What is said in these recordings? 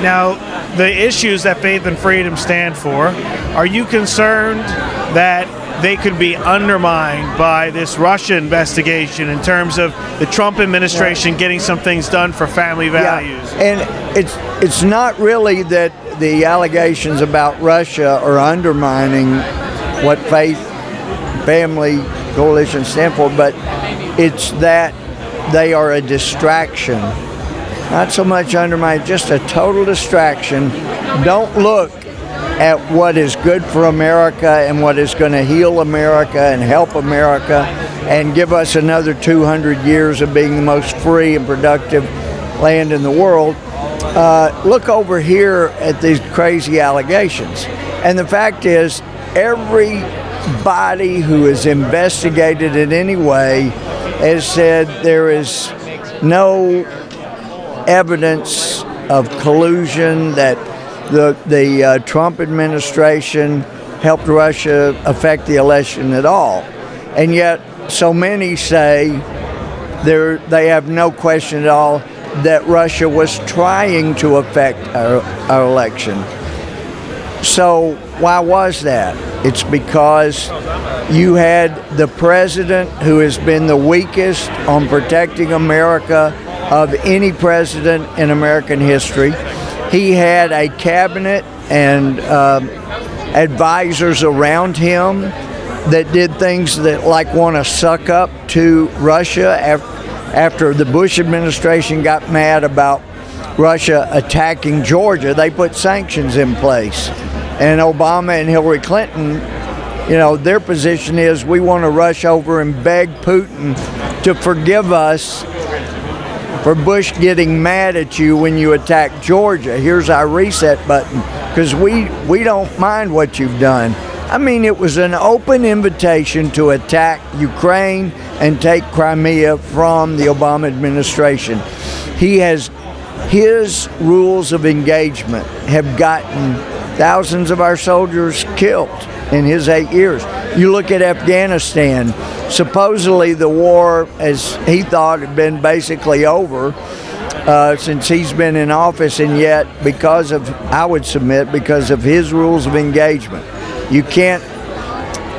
Now, the issues that faith and freedom stand for, are you concerned that they could be undermined by this Russia investigation in terms of the Trump administration getting some things done for family values? Yeah. And it's not really that the allegations about Russia are undermining what faith, family, coalition stand for, but it's that they are a distraction. Not so much undermine, just a total distraction. Don't look at what is good for America and what is going to heal America and help America and give us another 200 years of being the most free and productive land in the world. Look over here at these crazy allegations. And the fact is, everybody who is investigated in any way has said there is no evidence of collusion, that the Trump administration helped Russia affect the election at all. And yet so many say they have no question at all that Russia was trying to affect our election. So why was that? It's because you had the president who has been the weakest on protecting America of any president in American history. He had a cabinet and advisors around him that did things that like want to suck up to Russia. After the Bush administration got mad about Russia attacking Georgia, they put sanctions in place. And Obama and Hillary Clinton, their position is we want to rush over and beg Putin to forgive us for Bush getting mad at you when you attack Georgia. Here's our reset button, because we don't mind what you've done. I mean, it was an open invitation to attack Ukraine and take Crimea from the Obama administration. His rules of engagement have gotten thousands of our soldiers killed in his 8 years. You look at Afghanistan, supposedly the war, as he thought, had been basically over since he's been in office, and yet because of his rules of engagement. You can't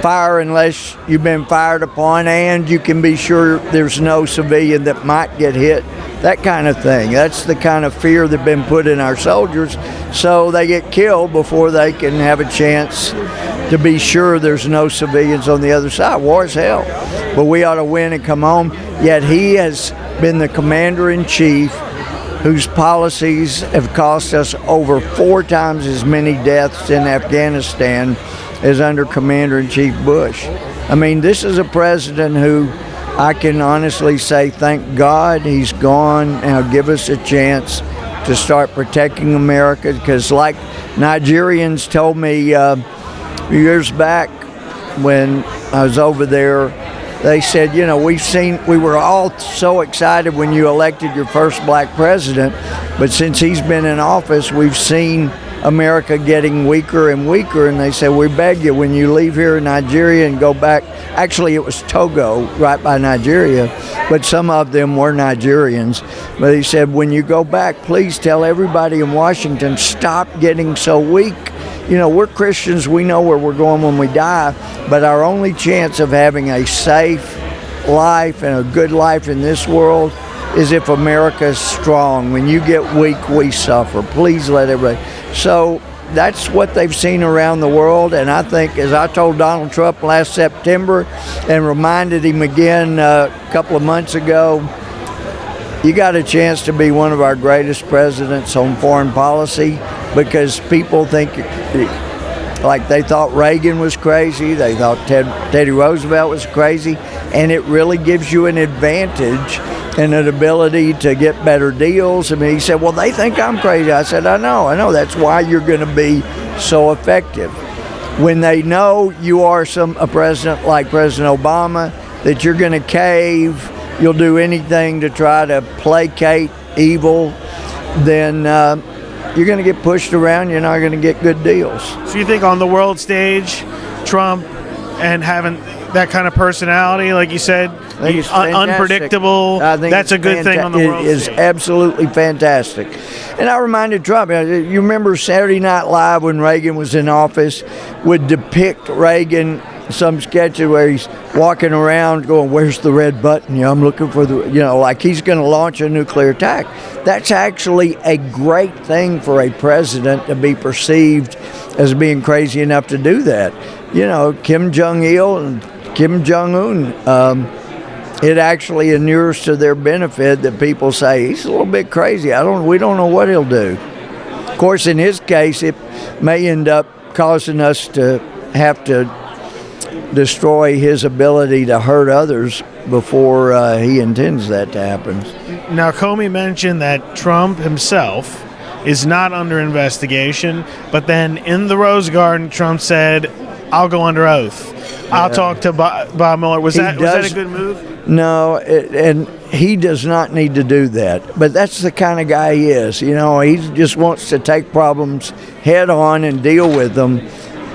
fire unless you've been fired upon, and you can be sure there's no civilian that might get hit, that kind of thing. That's the kind of fear that's been put in our soldiers, so they get killed before they can have a chance to be sure there's no civilians on the other side. War is hell, but we ought to win and come home. Yet he has been the commander-in-chief whose policies have cost us over 4 times as many deaths in Afghanistan as under Commander-in-Chief Bush. I mean, this is a president who I can honestly say, thank God he's gone. Now give us a chance to start protecting America, because like Nigerians told me years back when I was over there, they said, we were all so excited when you elected your first black president, but since he's been in office, we've seen America getting weaker and weaker, and they said, we beg you, when you leave here in Nigeria and go back, actually it was Togo, right by Nigeria, but some of them were Nigerians, but he said, when you go back, please tell everybody in Washington, stop getting so weak. We're Christians, we know where we're going when we die, but our only chance of having a safe life and a good life in this world is if America is strong. When you get weak, we suffer. Please let everybody. So that's what they've seen around the world, and I think, as I told Donald Trump last September and reminded him again a couple of months ago, you got a chance to be one of our greatest presidents on foreign policy, because people think, like they thought Reagan was crazy, they thought Teddy Roosevelt was crazy, and it really gives you an advantage and an ability to get better deals. I mean, he said, well, they think I'm crazy. I said, I know. That's why you're going to be so effective. When they know you are a president like President Obama, that you're going to cave, you'll do anything to try to placate evil, then you're going to get pushed around. You're not going to get good deals. So you think on the world stage, Trump and having that kind of personality, like you said, unpredictable. I think that's a good thing on the world stage. It is absolutely fantastic. And I reminded Trump, you remember Saturday Night Live when Reagan was in office, would depict Reagan, some sketch where he's walking around going, where's the red button? I'm looking for like he's going to launch a nuclear attack. That's actually a great thing for a president to be perceived as being crazy enough to do that. Kim Jong-il and Kim Jong-un, it actually inures to their benefit that people say he's a little bit crazy. We don't know what he'll do. Of course, in his case, it may end up causing us to have to destroy his ability to hurt others before he intends that to happen. Now, Comey mentioned that Trump himself is not under investigation, but then in the Rose Garden, Trump said, I'll go under oath. I'll talk to Bob Mueller. Was that a good move? No, and he does not need to do that. But that's the kind of guy he is. He just wants to take problems head on and deal with them.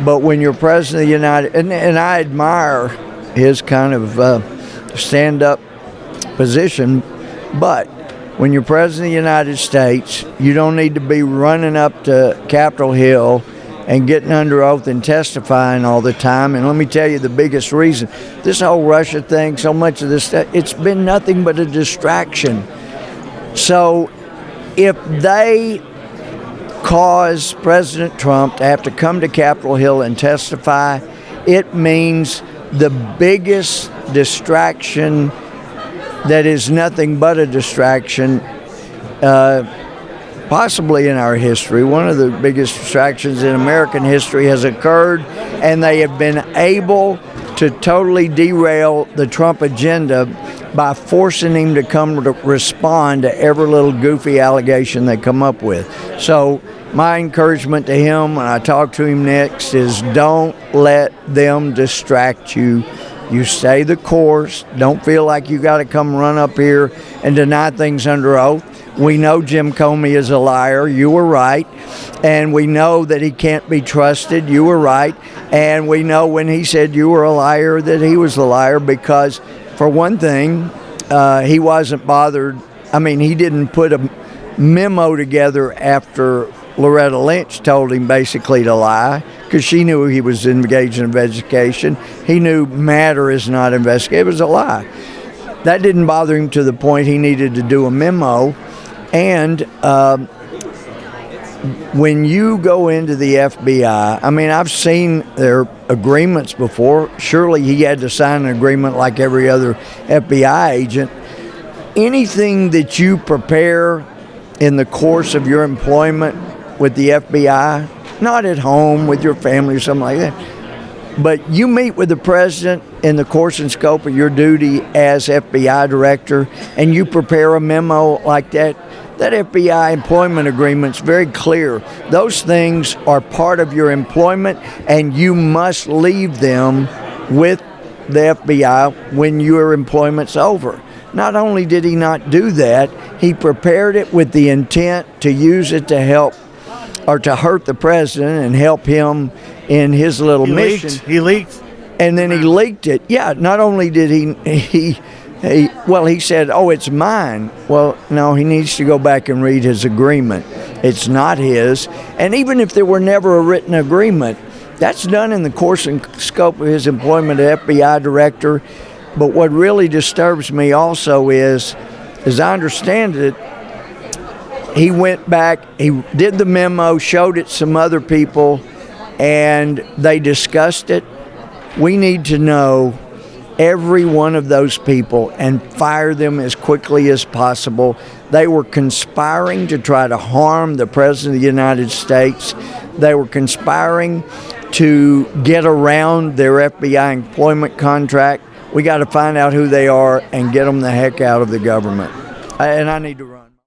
But when you're president of the United, and I admire his kind of stand-up position, but when you're president of the United States, you don't need to be running up to Capitol Hill and getting under oath and testifying all the time. And let me tell you the biggest reason. This whole Russia thing, so much of this stuff, it's been nothing but a distraction. So if they cause President Trump to have to come to Capitol Hill and testify, it means the biggest distraction that is nothing but a distraction, possibly in our history. One of the biggest distractions in American history has occurred, and they have been able to totally derail the Trump agenda by forcing him to come to respond to every little goofy allegation they come up with. So my encouragement to him when I talk to him next is don't let them distract you. You stay the course. Don't feel like you got to come run up here and deny things under oath. We know Jim Comey is a liar. You were right. And we know that he can't be trusted. You were right. And we know when he said you were a liar that he was a liar because, for one thing, he wasn't bothered. I mean, he didn't put a memo together after Loretta Lynch told him basically to lie because she knew he was engaged in investigation. He knew matter is not investigated. It was a lie. That didn't bother him to the point he needed to do a memo. And when you go into the FBI, I mean, I've seen their agreements before. Surely he had to sign an agreement like every other FBI agent. Anything that you prepare in the course of your employment with the FBI, not at home with your family or something like that, but you meet with the president in the course and scope of your duty as FBI director, and you prepare a memo like that, that FBI employment agreement's very clear. Those things are part of your employment, and you must leave them with the FBI when your employment's over. Not only did he not do that, he prepared it with the intent to use it to help or to hurt the president and help him in his little mission. He leaked. And then he leaked it. Yeah, not only did he said, oh, it's mine. Well, no, he needs to go back and read his agreement. It's not his. And even if there were never a written agreement, that's done in the course and scope of his employment as FBI director. But what really disturbs me also is, as I understand it, he went back, he did the memo, showed it to some other people, and they discussed it. We need to know every one of those people and fire them as quickly as possible. They were conspiring to try to harm the President of the United States. They were conspiring to get around their FBI employment contract. We got to find out who they are and get them the heck out of the government. And I need to run.